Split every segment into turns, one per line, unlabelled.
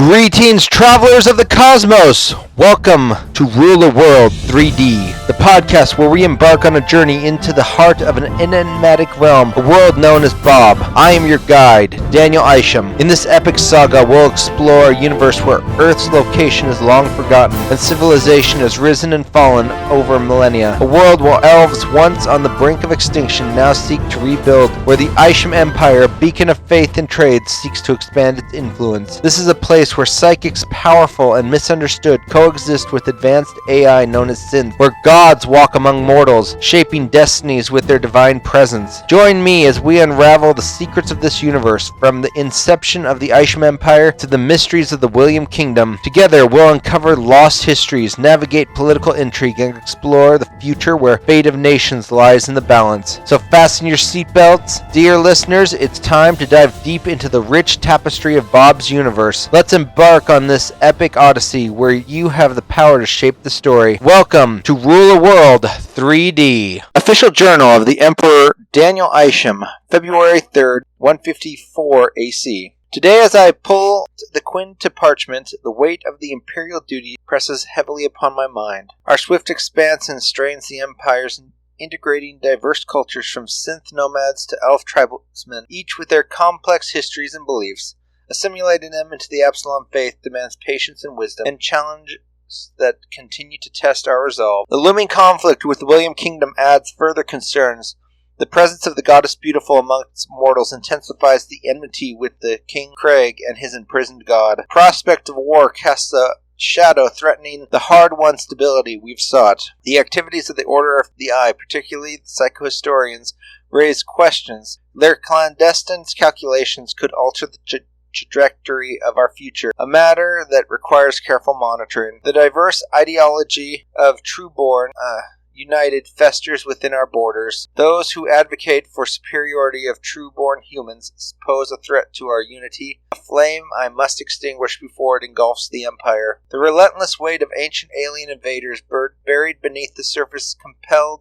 Greetings, travelers of the cosmos! Welcome to Rule the World 3D, the podcast where we embark on a journey into the heart of an enigmatic realm, a world known as Bob. I am your guide, Daniel Isham. In this epic saga, we'll explore a universe where Earth's location is long forgotten, and civilization has risen and fallen over millennia. A world where elves, once on the brink of extinction, now seek to rebuild, where the Isham Empire, a beacon of faith and trade, seeks to expand its influence. This is a place where psychics, powerful and misunderstood, coexist with advanced AI known as synth, where gods walk among mortals, shaping destinies with their divine presence. Join me as we unravel the secrets of this universe, from the inception of the Isham Empire to the mysteries of the William Kingdom. Together, we'll uncover lost histories, navigate political intrigue, and explore the future where fate of nations lies in the balance. So fasten your seatbelts. Dear listeners, it's time to dive deep into the rich tapestry of Bob's universe. Let's embark on this epic odyssey where you have the power to shape the story. Welcome to Rule the World 3D. Official Journal of the Emperor Daniel Isham, February 3rd, 154 AC. Today, as I pull the quin to parchment, the weight of the imperial duty presses heavily upon my mind. Our swift expansion strains the empires, integrating diverse cultures from synth nomads to elf tribesmen, each with their complex histories and beliefs. Assimilating them into the Absalom faith demands patience and wisdom, and challenges that continue to test our resolve. The looming conflict with the William Kingdom adds further concerns. The presence of the goddess beautiful amongst mortals intensifies the enmity with the King Craig and his imprisoned god. The prospect of war casts a shadow threatening the hard-won stability we've sought. The activities of the Order of the Eye, particularly the psychohistorians, raise questions. Their clandestine calculations could alter the trajectory of our future, a matter that requires careful monitoring. The diverse ideology of Trueborn United festers within our borders. Those who advocate for superiority of true-born humans pose a threat to our unity, a flame I must extinguish before it engulfs the Empire. The relentless weight of ancient alien invaders buried beneath the surface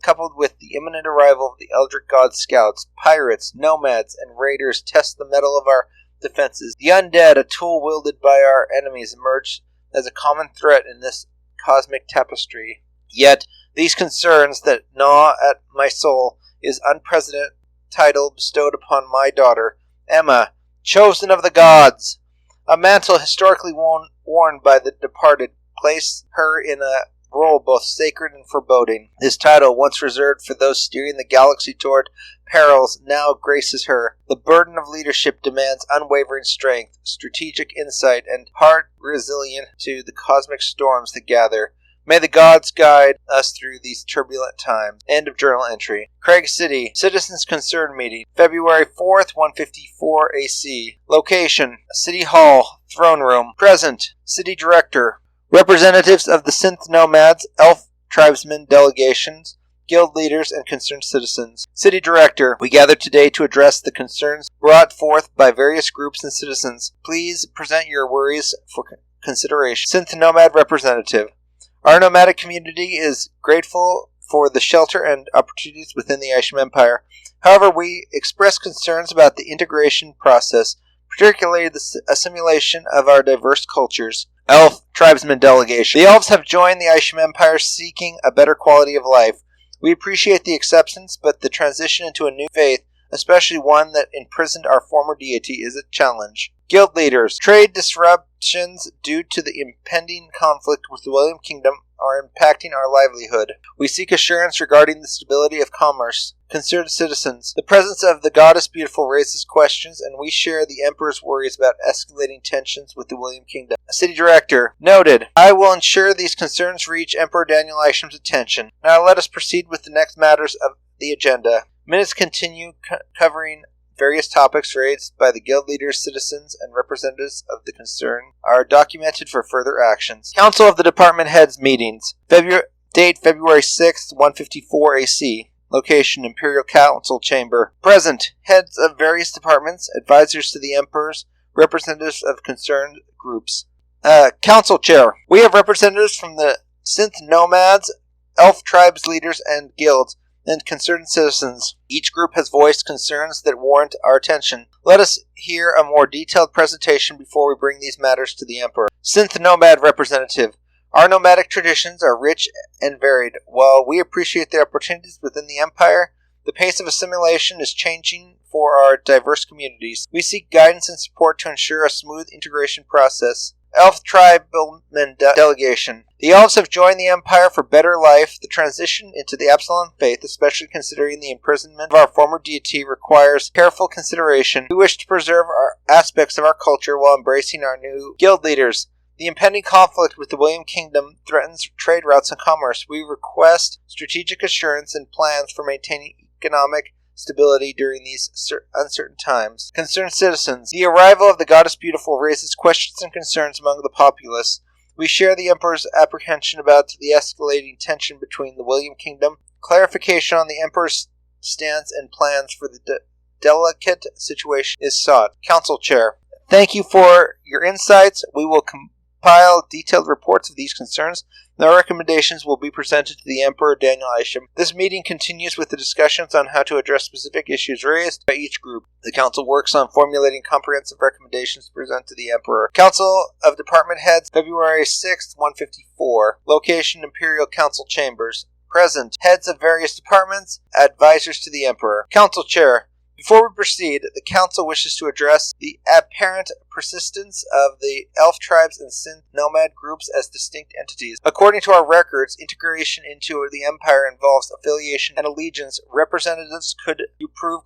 coupled with the imminent arrival of the Eldritch God scouts, pirates, nomads, and raiders test the mettle of our defenses. The undead, a tool wielded by our enemies, emerged as a common threat in this cosmic tapestry. Yet, these concerns that gnaw at my soul is unprecedented title bestowed upon my daughter, Emma, chosen of the gods. A mantle historically worn by the departed placed her in a role both sacred and foreboding. This title, once reserved for those steering the galaxy toward perils, now graces her. The burden of leadership demands unwavering strength, strategic insight, and heart resilient to the cosmic storms that gather. May the gods guide us through these turbulent times. End of journal entry. Craig City, Citizens Concern Meeting, February 4th, 154 AC. Location, City Hall, Throne Room. Present, City Director. Representatives of the synth nomads, elf tribesmen delegations, guild leaders, and concerned citizens. City Director, we gather today to address the concerns brought forth by various groups and citizens. Please present your worries for consideration. Synth Nomad Representative, our nomadic community is grateful for the shelter and opportunities within the Isham Empire. However, we express concerns about the integration process, particularly the assimilation of our diverse cultures. Elf Tribesman Delegation. The elves have joined the Isham Empire seeking a better quality of life. We appreciate the acceptance, but the transition into a new faith, especially one that imprisoned our former deity, is a challenge. Guild leaders. Trade disruptions due to the impending conflict with the William Kingdom are impacting our livelihood. We seek assurance regarding the stability of commerce. Concerned citizens. The presence of the goddess beautiful raises questions, and we share the Emperor's worries about escalating tensions with the William Kingdom. City Director. Noted. I will ensure these concerns reach Emperor Daniel Isham's attention. Now let us proceed with the next matters of the agenda. Minutes continue covering various topics raised by the guild leaders, citizens, and representatives of the concern are documented for further actions. Council of the Department Heads Meetings. Date February 6th, 154 AC. Location Imperial Council Chamber. Present. Heads of various departments, advisors to the Emperors, representatives of concerned groups. Council Chair. We have representatives from the synth nomads, elf tribes leaders, and guilds. and concerned citizens. Each group has voiced concerns that warrant our attention. Let us hear a more detailed presentation before we bring these matters to the Emperor. Synth Nomad Representative. Our nomadic traditions are rich and varied. While we appreciate the opportunities within the Empire, the pace of assimilation is changing for our diverse communities. We seek guidance and support to ensure a smooth integration process. Elf Tribesman Delegation. The Elves have joined the Empire for better life. The transition into the Absalom faith, especially considering the imprisonment of our former deity, requires careful consideration. We wish to preserve aspects of our culture while embracing our new guild leaders. The impending conflict with the William Kingdom threatens trade routes and commerce. We request strategic assurance and plans for maintaining economic stability during these uncertain times. Concerned citizens. The arrival of the Goddess Beautiful raises questions and concerns among the populace. We share the Emperor's apprehension about the escalating tension between the William Kingdom. Clarification on the Emperor's stance and plans for the delicate situation is sought. Council Chair. Thank you for your insights. We will compile detailed reports of these concerns. Our recommendations will be presented to the Emperor Daniel Isham. This meeting continues with the discussions on how to address specific issues raised by each group. The Council works on formulating comprehensive recommendations to present to the Emperor. Council of Department Heads, February 6th, 154. Location, Imperial Council Chambers. Present, heads of various departments, advisors to the Emperor. Council Chair. Before we proceed, the Council wishes to address the apparent persistence of the Elf tribes and Synth Nomad groups as distinct entities. According to our records, integration into the Empire involves affiliation and allegiance. Representatives, could you provide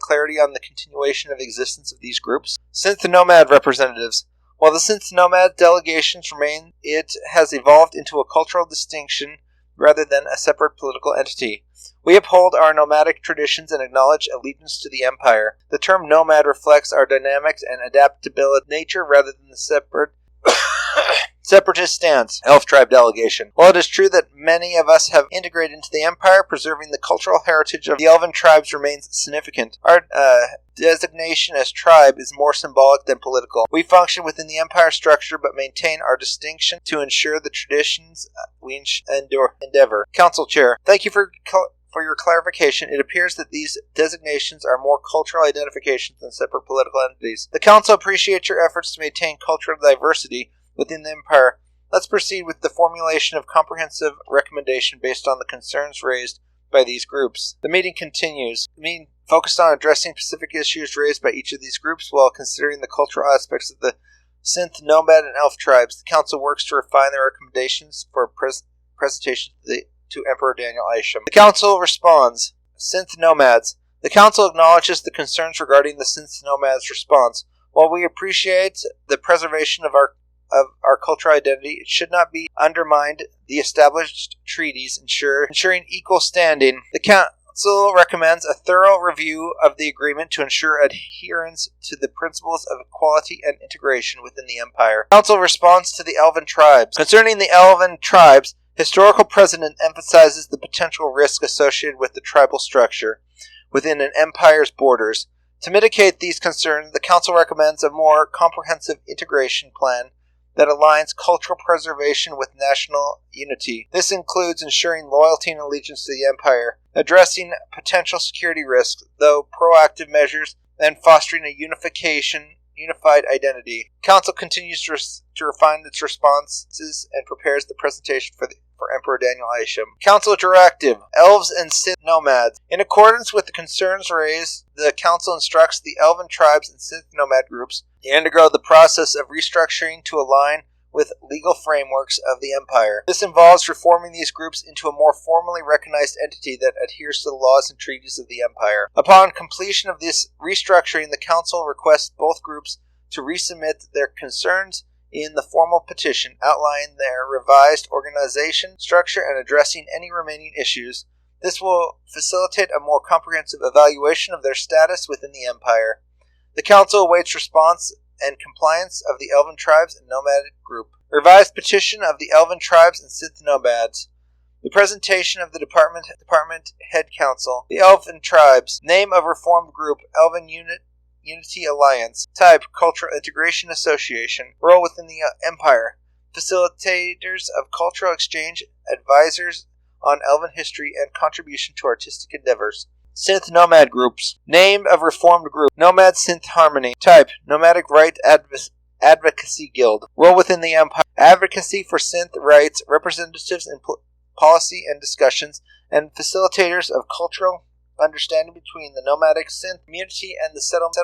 clarity on the continuation of existence of these groups? Synth Nomad Representatives. While the Synth Nomad delegations remain, it has evolved into a cultural distinction rather than a separate political entity. We uphold our nomadic traditions and acknowledge allegiance to the Empire. The term nomad reflects our dynamics and adaptability nature rather than the separatist stance. Elf Tribe Delegation. While it is true that many of us have integrated into the Empire, preserving the cultural heritage of the Elven tribes remains significant. Our designation as tribe is more symbolic than political. We function within the Empire structure but maintain our distinction to ensure the traditions we endeavor. Council Chair. Thank you for your clarification. It appears that these designations are more cultural identifications than separate political entities. The Council appreciates your efforts to maintain cultural diversity within the Empire. Let's proceed with the formulation of comprehensive recommendation based on the concerns raised by these groups. The meeting continues. The meeting focused on addressing specific issues raised by each of these groups while considering the cultural aspects of the Synth, Nomad, and Elf tribes. The Council works to refine their recommendations for presentation to Emperor Daniel Isham. The Council responds. Synth Nomads. The Council acknowledges the concerns regarding the Synth Nomads' response. While we appreciate the preservation of our cultural identity, it should not be undermined. The established treaties ensuring equal standing. The Council recommends a thorough review of the agreement to ensure adherence to the principles of equality and integration within the Empire. Council responds to the Elven tribes. Concerning the Elven tribes, historical precedent emphasizes the potential risk associated with the tribal structure within an empire's borders. To mitigate these concerns, the Council recommends a more comprehensive integration plan that aligns cultural preservation with national unity. This includes ensuring loyalty and allegiance to the Empire, addressing potential security risks, though proactive measures, and fostering a unified identity. Council continues to refine its responses and prepares the presentation for Emperor Daniel Isham. Council Directive. Elves and Synth Nomads. In accordance with the concerns raised, the Council instructs the Elven tribes and Synth Nomad groups to undergo the process of restructuring to align with legal frameworks of the Empire. This involves reforming these groups into a more formally recognized entity that adheres to the laws and treaties of the Empire. Upon completion of this restructuring, the Council requests both groups to resubmit their concerns in the formal petition, outlining their revised organization structure and addressing any remaining issues. This will facilitate a more comprehensive evaluation of their status within the Empire. The Council awaits response and compliance of the Elven tribes and Nomadic group. Revised petition of the Elven tribes and Synth Nomads. The presentation of the Department Head Council. The Elven tribes. Name of reformed group, Elven Unity Alliance. Type, Cultural Integration Association. Role within the Empire. Facilitators of cultural exchange, advisors on Elven history and contribution to artistic endeavors. Synth Nomad Groups. Name of reformed group. Nomad Synth Harmony. Type. Nomadic Right Advocacy Guild. Role within the Empire. Advocacy for synth rights, representatives in policy and discussions, and facilitators of cultural understanding between the nomadic synth community and the settled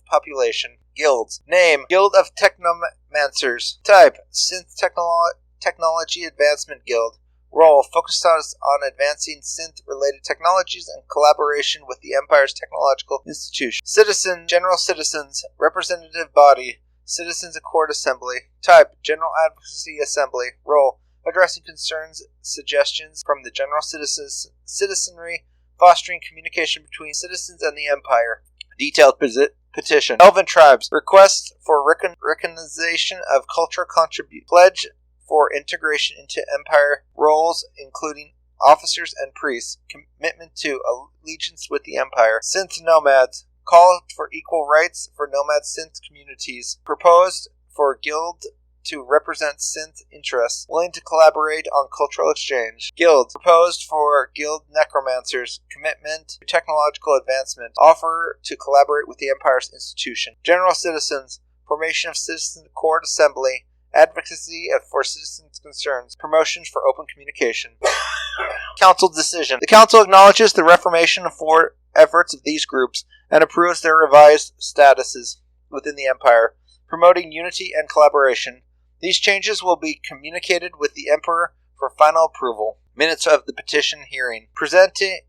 population. Guilds. Name. Guild of Technomancers. Type. Synth Technology Advancement Guild. Role. Focuses on advancing synth-related technologies and collaboration with the Empire's technological institution. Citizen. General Citizens. Representative Body. Citizens Accord Assembly. Type. General Advocacy Assembly. Role. Addressing concerns, suggestions from the general citizenry, fostering communication between citizens and the Empire. Detailed petition. Elven Tribes. Request for recognition of cultural contribution. Pledge for integration into Empire roles, including officers and priests. Commitment to allegiance with the Empire. Synth Nomads. Call for equal rights for nomad synth communities. Proposed for guild to represent synth interests. Willing to collaborate on cultural exchange. Guild. Proposed for guild necromancers. Commitment to technological advancement. Offer to collaborate with the Empire's institution. General Citizens. Formation of Citizen Accord Assembly. Advocacy for citizens' concerns. Promotions for open communication. Council decision. The Council acknowledges the reformation efforts of these groups and approves their revised statuses within the Empire, promoting unity and collaboration. These changes will be communicated with the Emperor for final approval. Minutes of the petition hearing. Presented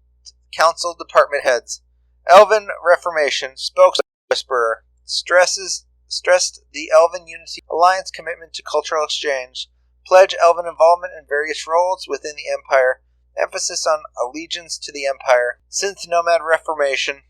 Council Department Heads. Elven Reformation. Spokeswhisperer. Stressed the Elven Unity Alliance commitment to cultural exchange. Pledge Elven involvement in various roles within the Empire. Emphasis on allegiance to the Empire. Synth Nomad Reformation.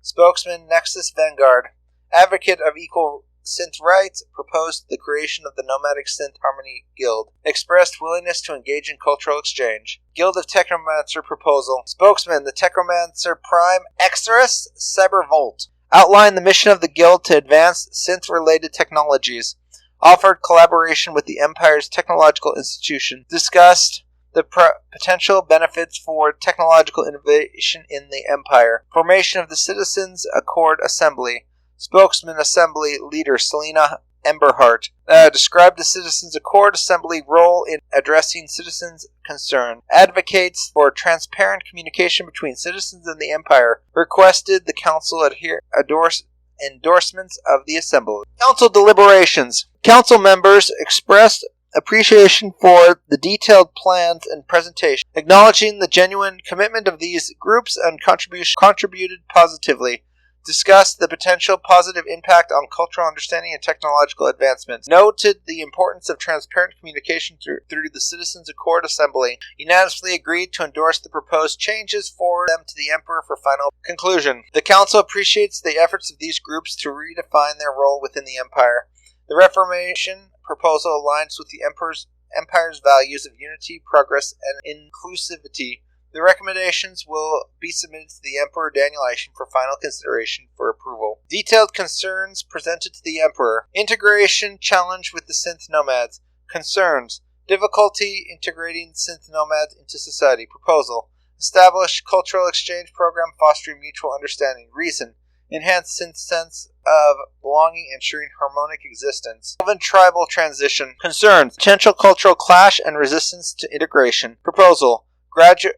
Spokesman Nexus Vanguard. Advocate of equal synth rights. Proposed the creation of the Nomadic Synth Harmony Guild. Expressed willingness to engage in cultural exchange. Guild of Technomancer Proposal. Spokesman the Technomancer Prime Exorus Cybervolt. Outlined the mission of the Guild to advance synth-related technologies. Offered collaboration with the Empire's technological institution. Discussed the potential benefits for technological innovation in the Empire. Formation of the Citizens Accord Assembly. Spokesman Assembly Leader Selena Emberhart. Described the Citizens Accord Assembly role in addressing citizens' concern. Advocates for transparent communication between citizens and the Empire. Requested the Council endorsements of the Assembly. Council deliberations. Council members expressed appreciation for the detailed plans and presentation, acknowledging the genuine commitment of these groups and contributed positively. Discussed the potential positive impact on cultural understanding and technological advancements. Noted the importance of transparent communication through the Citizens Accord Assembly. Unanimously agreed to endorse the proposed changes for them to the Emperor for final conclusion. The Council appreciates the efforts of these groups to redefine their role within the Empire. The Reformation proposal aligns with the Empire's values of unity, progress, and inclusivity. The recommendations will be submitted to the Emperor Daniel Isham for final consideration for approval. Detailed concerns presented to the Emperor. Integration challenge with the synth nomads. Concerns. Difficulty integrating synth nomads into society. Proposal. Establish cultural exchange program fostering mutual understanding. Reason. Enhance synth sense of belonging, ensuring harmonic existence. Elven tribal transition. Concerns. Potential cultural clash and resistance to integration. Proposal. Gradual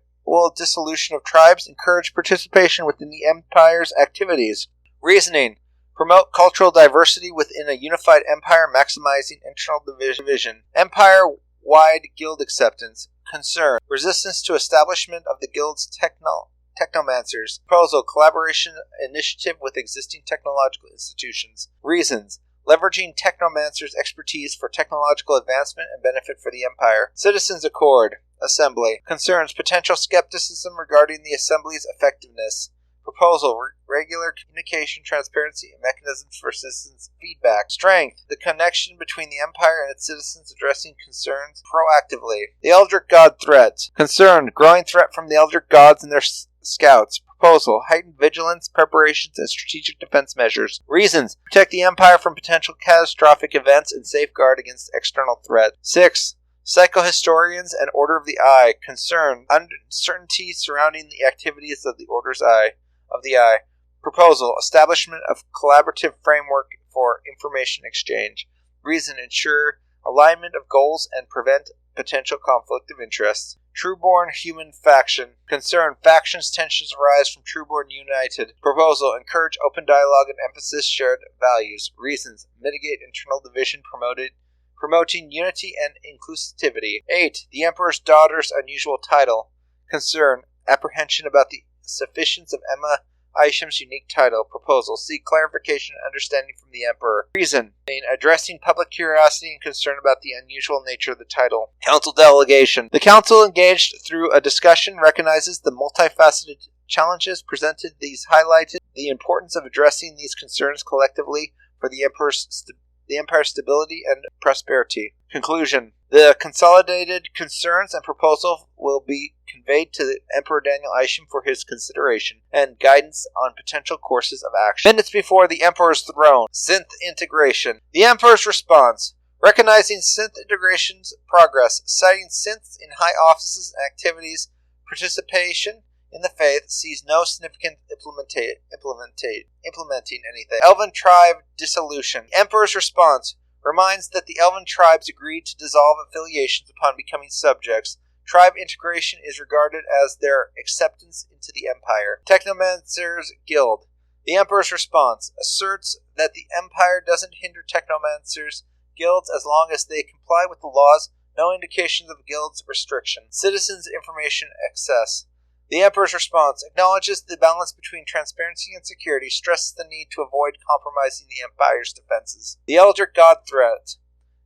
dissolution of tribes, encourage participation within the Empire's activities. Reasoning. Promote cultural diversity within a unified empire, maximizing internal division. Empire-wide guild acceptance. Concern. Resistance to establishment of the guild's technomancers. Proposal. Collaboration initiative with existing technological institutions. Reasons. Leveraging technomancers' expertise for technological advancement and benefit for the Empire. Citizens Accord Assembly. Concerns. Potential skepticism regarding the Assembly's effectiveness. Proposal. Regular communication, transparency, and mechanisms for citizens' feedback. Strength. The connection between the Empire and its citizens addressing concerns proactively. The Eldritch God threat. Concern. Growing threat from the Eldritch Gods and their scouts. Proposal. Heightened vigilance, preparations, and strategic defense measures. Reasons. Protect the Empire from potential catastrophic events and safeguard against external threat. 6. Psychohistorians and Order of the Eye concern uncertainty surrounding the activities of the Eye. Proposal: establishment of collaborative framework for information exchange. Reason: ensure alignment of goals and prevent potential conflict of interests. Trueborn Human Faction. Concern: factions tensions arise from Trueborn United. Proposal: encourage open dialogue and emphasis shared values. Reasons: mitigate internal division, promoting unity and inclusivity. 8. The Emperor's Daughter's unusual title. Concern: apprehension about the sufficiency of Emma Isham's unique title. Proposal: seek clarification and understanding from the Emperor. Reason: addressing public curiosity and concern about the unusual nature of the title. Council delegation. The Council, engaged through a discussion, recognizes the multifaceted challenges presented. These highlighted the importance of addressing these concerns collectively for the Empire's stability and prosperity. Conclusion: the consolidated concerns and proposal will be conveyed to Emperor Daniel Isham for his consideration and guidance on potential courses of action. Minutes before the Emperor's throne. Synth integration. The Emperor's response: recognizing synth integration's progress, citing synths in high offices and activities, participation in the faith sees no significant implementing anything. Elven tribe dissolution. The Emperor's response reminds that the Elven tribes agreed to dissolve affiliations upon becoming subjects. Tribe integration is regarded as their acceptance into the Empire. Technomancer's Guild. The Emperor's response asserts that the Empire doesn't hinder Technomancer's guilds as long as they comply with the laws. No indications of the guild's restriction. Citizens' information access. The Emperor's response acknowledges the balance between transparency and security, stresses the need to avoid compromising the Empire's defenses. The Eldritch God threat.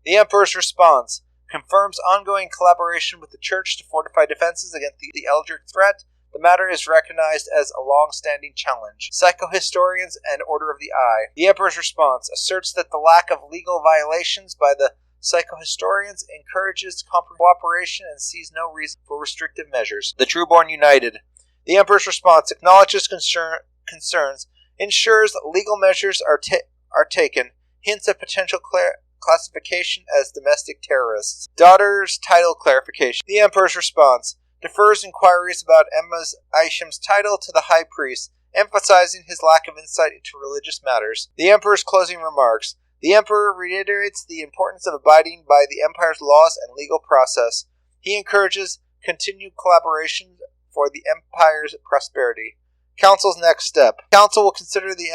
The Emperor's response confirms ongoing collaboration with the Church to fortify defenses against the Eldritch threat. The matter is recognized as a long-standing challenge. Psychohistorians and Order of the Eye. The Emperor's response asserts that the lack of legal violations by the Psychohistorians encourages cooperation and sees no reason for restrictive measures. The Trueborn United. The Emperor's response acknowledges concerns, ensures legal measures are taken, hints at potential classification as domestic terrorists. Daughter's title clarification. The Emperor's response defers inquiries about Emma Isham's title to the High Priest, emphasizing his lack of insight into religious matters. The Emperor's closing remarks. The Emperor reiterates the importance of abiding by the Empire's laws and legal process. He encourages continued collaboration for the Empire's prosperity. Council's next step. Council will consider the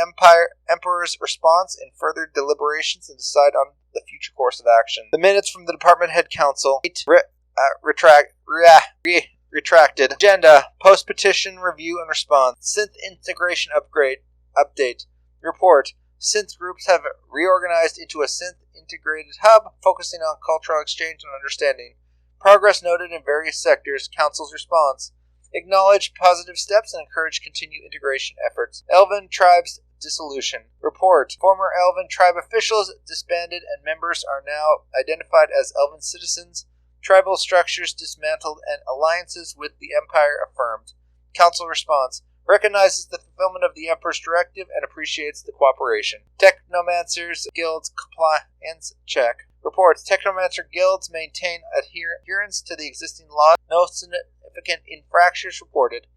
Emperor's response in further deliberations and decide on the future course of action. The minutes from the Department Head Council. Retracted. Agenda. Post-petition review and response. Synth integration update. Report. Synth groups have reorganized into a synth integrated hub, focusing on cultural exchange and understanding. Progress noted in various sectors. Council's response. Acknowledge positive steps and encourage continued integration efforts. Elven tribes dissolution. Report. Former Elven tribe officials disbanded and members are now identified as Elven citizens. Tribal structures dismantled and alliances with the Empire affirmed. Council response. Recognizes the fulfillment of the Emperor's directive and appreciates the cooperation. Technomancer's Guild's compliance check. Reports. Technomancer guilds maintain adherence to the existing law. No significant infractions reported.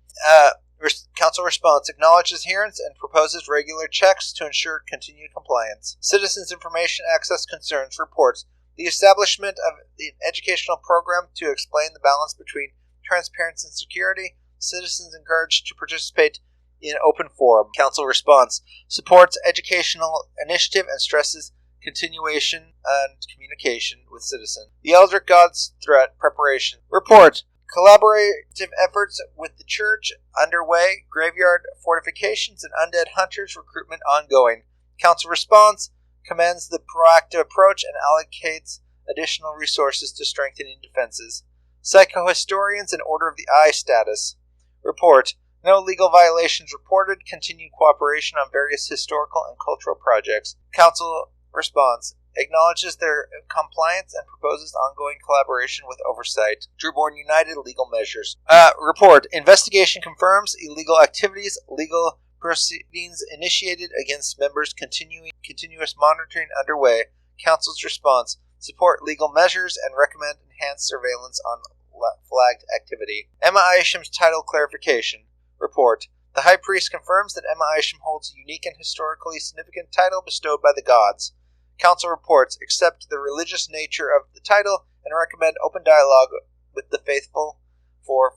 Council response. Acknowledges adherence and proposes regular checks to ensure continued compliance. Citizens' information access concerns. Reports. The establishment of an educational program to explain the balance between transparency and security. Citizens encouraged to participate in open forum. Council response. Supports educational initiative and stresses continuation and communication with citizens. The Eldritch God's threat preparation. Report. Collaborative efforts with the Church underway. Graveyard fortifications and undead hunters recruitment ongoing. Council response. Commends the proactive approach and allocates additional resources to strengthening defenses. Psychohistorians and Order of the Eye status. Report. No legal violations reported. Continued cooperation on various historical and cultural projects. Council response. Acknowledges their compliance and proposes ongoing collaboration with oversight. Trueborn United legal measures. Report. Investigation confirms illegal activities. Legal proceedings initiated against members. Continuous monitoring underway. Council's response. support legal measures, and recommend enhanced surveillance on flagged activity. Emma Isham's title clarification. Report. The High Priest confirms that Emma Isham holds a unique and historically significant title bestowed by the gods. Council reports accept the religious nature of the title and recommend open dialogue with the faithful for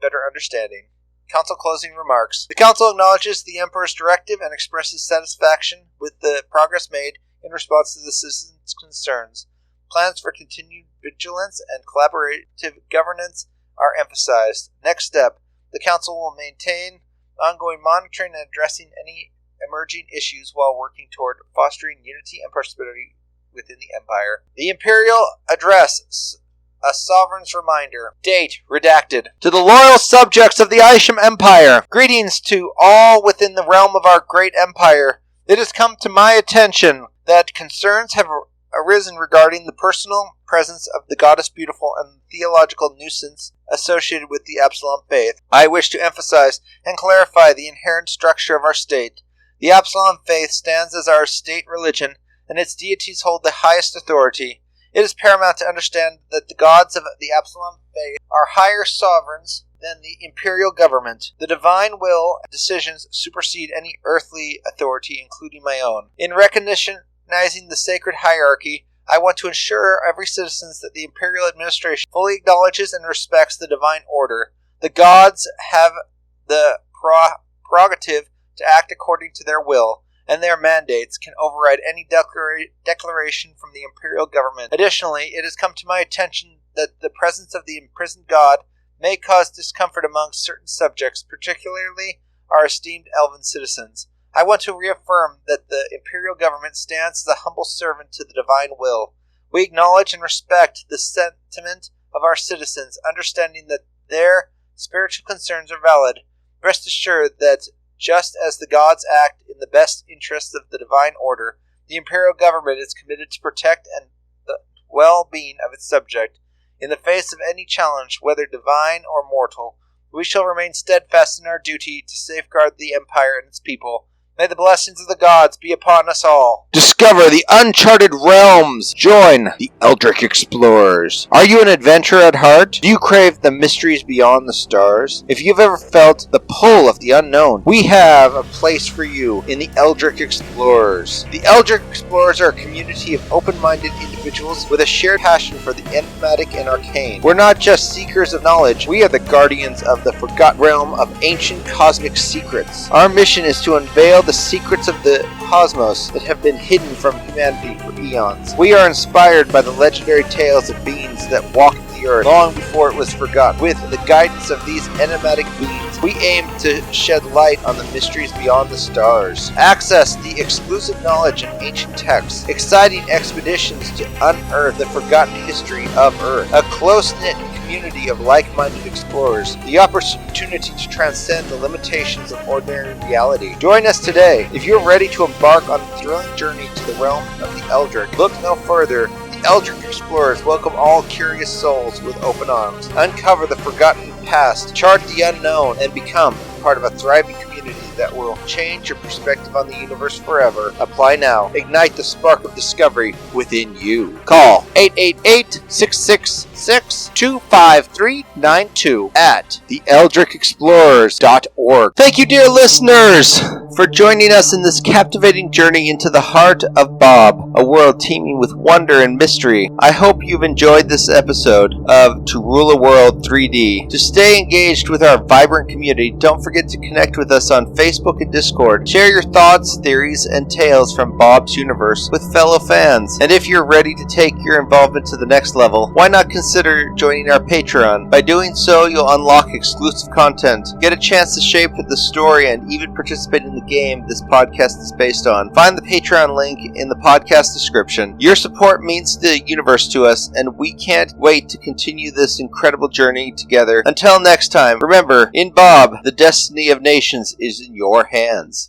better understanding. Council closing remarks. The Council acknowledges the Emperor's directive and expresses satisfaction with the progress made in response to the citizens' concerns. Plans for continued vigilance and collaborative governance are emphasized. Next step. The Council will maintain ongoing monitoring and addressing any emerging issues while working toward fostering unity and prosperity within the Empire. The Imperial Address, a Sovereign's Reminder. Date redacted. To the loyal subjects of the Isham Empire, greetings to all within the realm of our great empire. It has come to my attention that concerns have arisen regarding the personal presence of the Goddess Beautiful and the theological nuisance associated with the Absalom faith. I wish to emphasize and clarify the inherent structure of our state. The Absalom faith stands as our state religion, and its deities hold the highest authority. It is paramount to understand that the gods of the Absalom faith are higher sovereigns than the Imperial Government. The divine will and decisions supersede any earthly authority, including my own. In recognizing the sacred hierarchy, I want to ensure every citizen that the Imperial administration fully acknowledges and respects the divine order. The gods have the prerogative to act according to their will, and their mandates can override any declaration from the Imperial Government. Additionally, it has come to my attention that the presence of the imprisoned god may cause discomfort amongst certain subjects, particularly our esteemed elven citizens. I want to reaffirm that the Imperial Government stands as a humble servant to the divine will. We acknowledge and respect the sentiment of our citizens, understanding that their spiritual concerns are valid. Rest assured that just as the gods act in the best interests of the divine order, the Imperial Government is committed to protect the well-being of its subject. In the face of any challenge, whether divine or mortal, we shall remain steadfast in our duty to safeguard the Empire and its people. May the blessings of the gods be upon us all. Discover the uncharted realms. Join the Eldritch Explorers. Are you an adventurer at heart? Do you crave the mysteries beyond the stars? If you've ever felt the pull of the unknown, we have a place for you in the Eldritch Explorers. The Eldritch Explorers are a community of open-minded individuals with a shared passion for the enigmatic and arcane. We're not just seekers of knowledge, we are the guardians of the forgotten realm of ancient cosmic secrets. Our mission is to unveil the secrets of the cosmos that have been hidden from humanity for eons. We are inspired by the legendary tales of beings that walked the earth long before it was forgotten. With the guidance of these enigmatic beings, we aim to shed light on the mysteries beyond the stars. Access the exclusive knowledge in ancient texts, exciting expeditions to unearth the forgotten history of Earth, a close-knit community of like-minded explorers, the opportunity to transcend the limitations of ordinary reality. Join us today. If you're ready to embark on a thrilling journey to the realm of the Eldritch, look no further. The Eldritch Explorers welcome all curious souls with open arms. Uncover the forgotten past, chart the unknown, and become part of a thriving community that will change your perspective on the universe forever. Apply now. Ignite the spark of discovery within you. Call 888-666-25392 at theeldritchexplorers.org. Thank you, dear listeners, for joining us in this captivating journey into the heart of Bob, a world teeming with wonder and mystery. I hope you've enjoyed this episode of To Rule a World 3D. To stay engaged with our vibrant community, don't forget to connect with us on Facebook and Discord. Share your thoughts, theories, and tales from Bob's universe with fellow fans. And if you're ready to take your involvement to the next level, why not consider joining our Patreon? By doing so, you'll unlock exclusive content, get a chance to shape the story, and even participate in the game this podcast is based on. Find the Patreon link in the podcast description. Your support means the universe to us, and we can't wait to continue this incredible journey together. Until next time, remember, in Bob, the destiny of nations is in your hands.